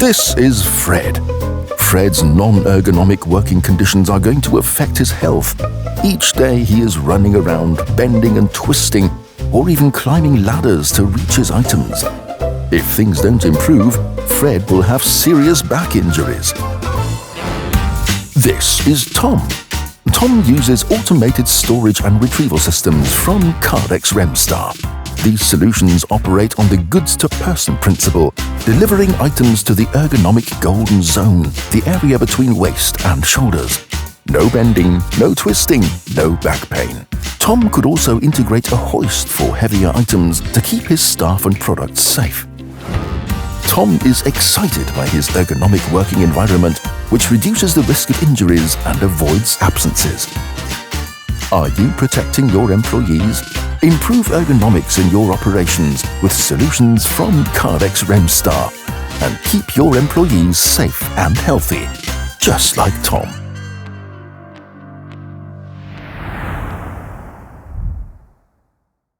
This is Fred. Fred's non-ergonomic working conditions are going to affect his health. Each day he is running around, bending and twisting, or even climbing ladders to reach his items. If things don't improve, Fred will have serious back injuries. This is Tom. Tom uses automated storage and retrieval systems from Kardex Ramstar. These solutions operate on the goods-to-person principle, delivering items to the ergonomic golden zone, the area between waist and shoulders. No bending, no twisting, no back pain. Tom could also integrate a hoist for heavier items to keep his staff and products safe. Tom is excited by his ergonomic working environment, which reduces the risk of injuries and avoids absences. Are you protecting your employees? Improve ergonomics in your operations with solutions from Kardex Ramstar and keep your employees safe and healthy, just like Tom.